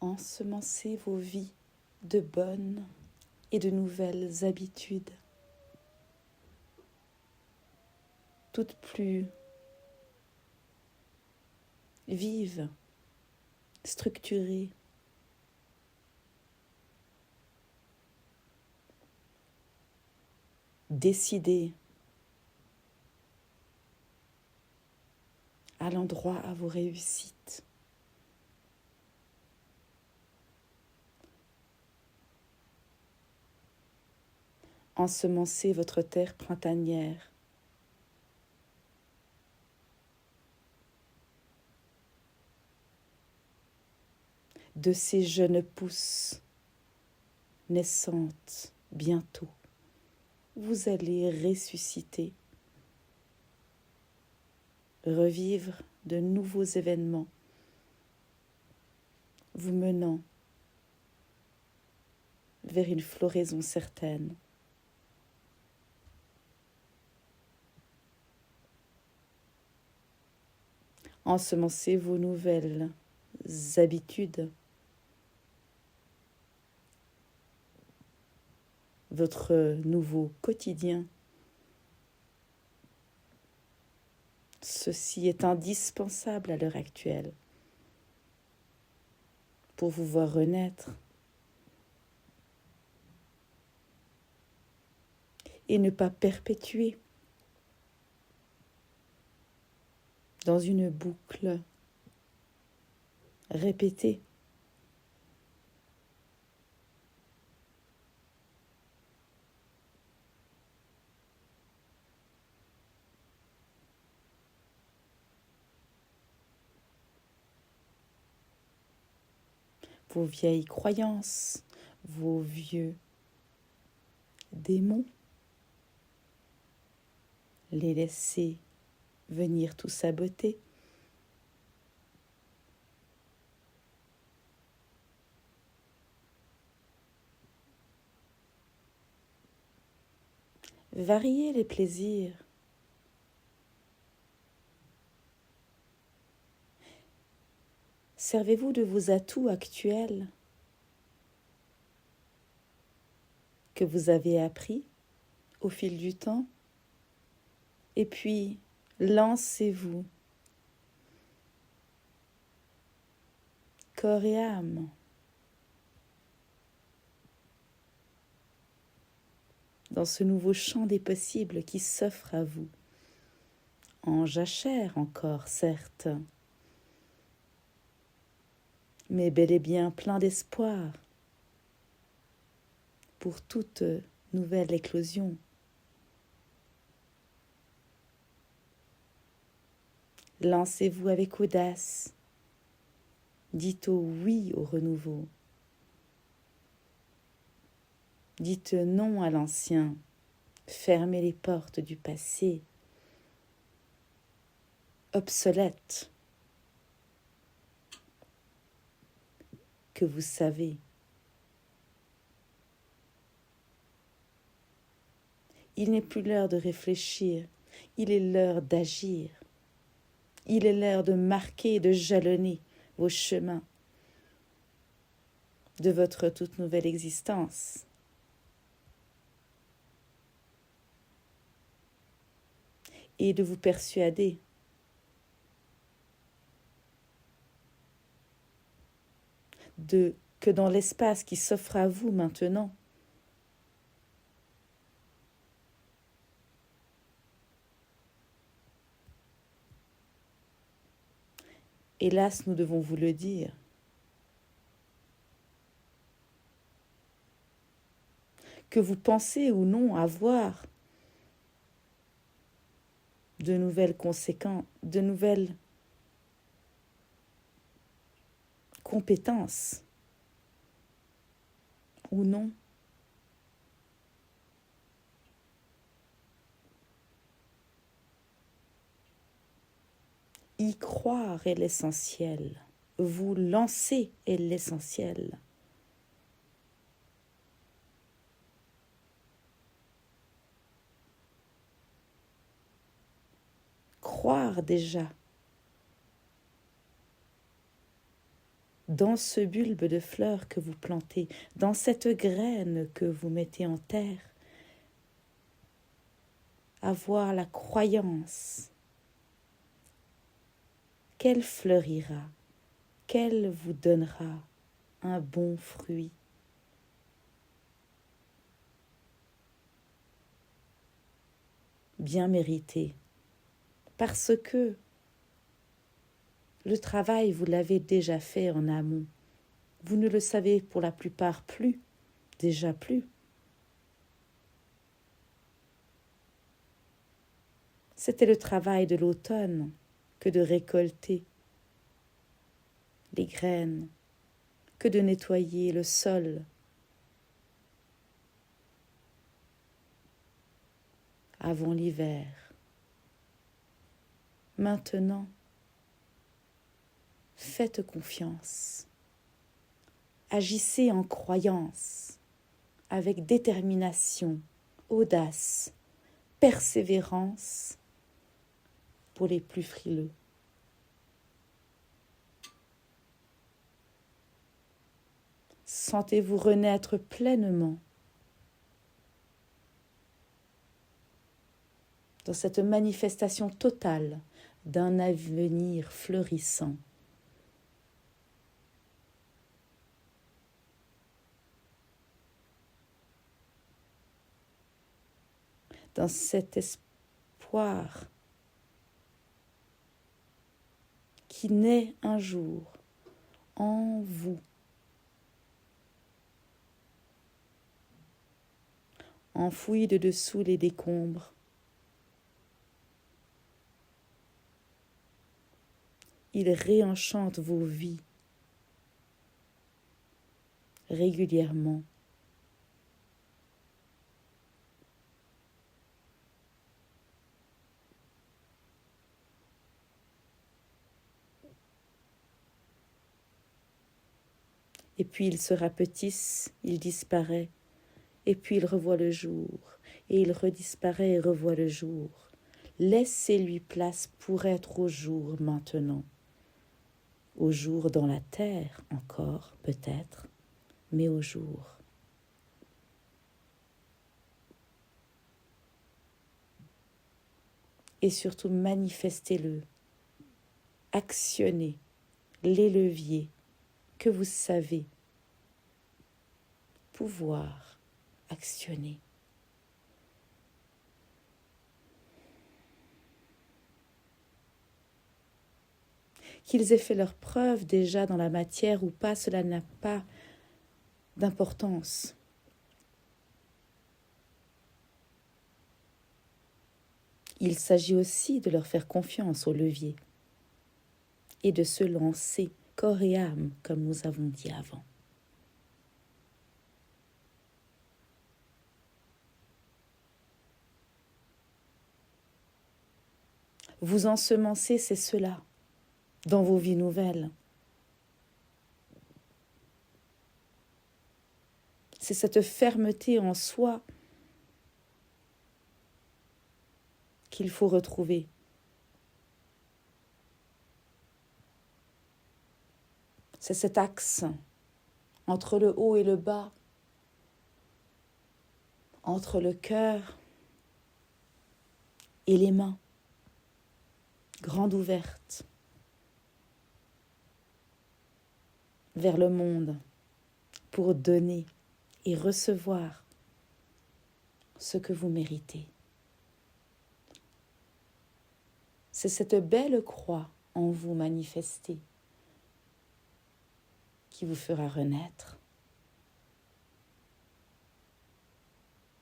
ensemencez vos vies de bonnes et de nouvelles habitudes, toutes plus vives, structurées. Décidez à l'endroit à vos réussites. Ensemencez votre terre printanière. De ces jeunes pousses naissantes bientôt, vous allez ressusciter, revivre de nouveaux événements, vous menant vers une floraison certaine. Ensemencez vos nouvelles habitudes, votre nouveau quotidien. Ceci est indispensable à l'heure actuelle pour vous voir renaître et ne pas perpétuer dans une boucle répétée. Vos vieilles croyances, vos vieux démons, les laisser venir tout saboter. Variez les plaisirs. Servez-vous de vos atouts actuels que vous avez appris au fil du temps et puis lancez-vous corps et âme dans ce nouveau champ des possibles qui s'offre à vous, en jachère encore certes, mais bel et bien plein d'espoir pour toute nouvelle éclosion. Lancez-vous avec audace, dites oui au renouveau, dites non à l'ancien, fermez les portes du passé, obsolète, que vous savez. Il n'est plus l'heure de réfléchir, il est l'heure d'agir. Il est l'heure de marquer et de jalonner vos chemins de votre toute nouvelle existence. Et de vous persuader que dans l'espace qui s'offre à vous maintenant, hélas, nous devons vous le dire, que vous pensez ou non avoir de nouvelles conséquences, de nouvelles compétences ou non. Y croire est l'essentiel. Vous lancer est l'essentiel. Croire déjà dans ce bulbe de fleurs que vous plantez, dans cette graine que vous mettez en terre, avoir la croyance qu'elle fleurira, qu'elle vous donnera un bon fruit. Bien mérité, parce que le travail, vous l'avez déjà fait en amont. Vous ne le savez pour la plupart plus, déjà plus. C'était le travail de l'automne que de récolter les graines, que de nettoyer le sol. Avant l'hiver. Maintenant, faites confiance. Agissez en croyance, avec détermination, audace, persévérance pour les plus frileux. Sentez-vous renaître pleinement dans cette manifestation totale d'un avenir fleurissant. Dans cet espoir qui naît un jour en vous, enfoui de dessous les décombres. Il réenchante vos vies régulièrement. Et puis il se rapetisse, il disparaît, et puis il revoit le jour, et il redisparaît et revoit le jour. Laissez-lui place pour être au jour maintenant. Au jour dans la terre encore, peut-être, mais au jour. Et surtout manifestez-le, actionnez les leviers que vous savez pouvoir actionner. Qu'ils aient fait leur preuve déjà dans la matière ou pas, cela n'a pas d'importance. Il s'agit aussi de leur faire confiance au levier et de se lancer corps et âme, comme nous avons dit avant. Vous ensemencer, c'est cela, dans vos vies nouvelles. C'est cette fermeté en soi qu'il faut retrouver. C'est cet axe entre le haut et le bas, entre le cœur et les mains, grandes ouvertes, vers le monde, pour donner et recevoir ce que vous méritez. C'est cette belle croix en vous manifestée qui vous fera renaître.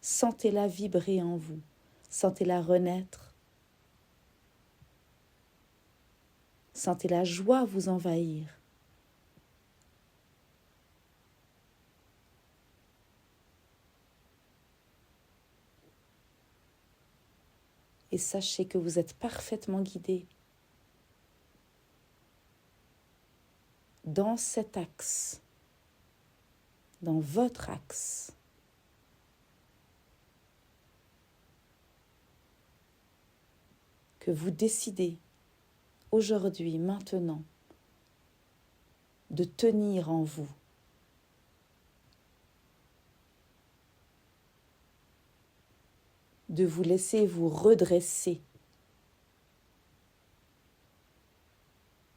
Sentez-la vibrer en vous, sentez-la renaître. Sentez la joie vous envahir. Et sachez que vous êtes parfaitement guidé dans cet axe, dans votre axe. Que vous décidez aujourd'hui, maintenant, de tenir en vous. De vous laisser vous redresser.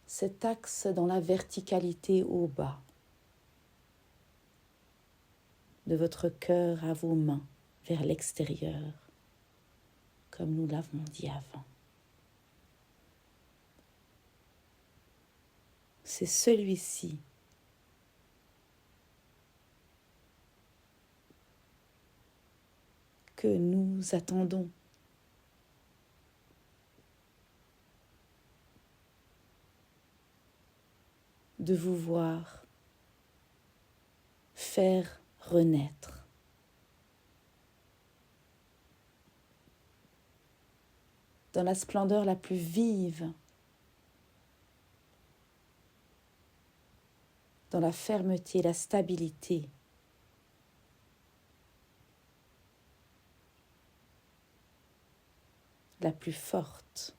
Cet axe dans la verticalité au bas. De votre cœur à vos mains vers l'extérieur, comme nous l'avons dit avant. C'est celui-ci que nous attendons. De vous voir faire renaître. Dans la splendeur la plus vive, dans la fermeté, la stabilité, la plus forte.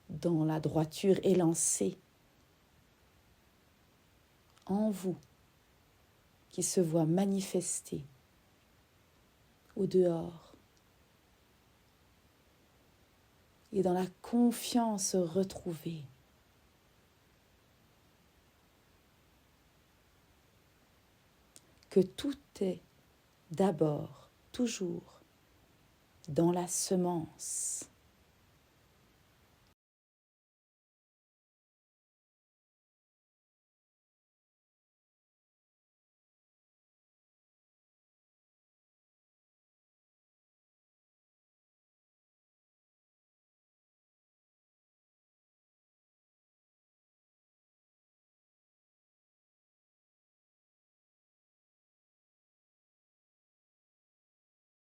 Dans la droiture élancée en vous, qui se voit manifester au dehors, et dans la confiance retrouvée. Que tout est d'abord, toujours, dans la semence.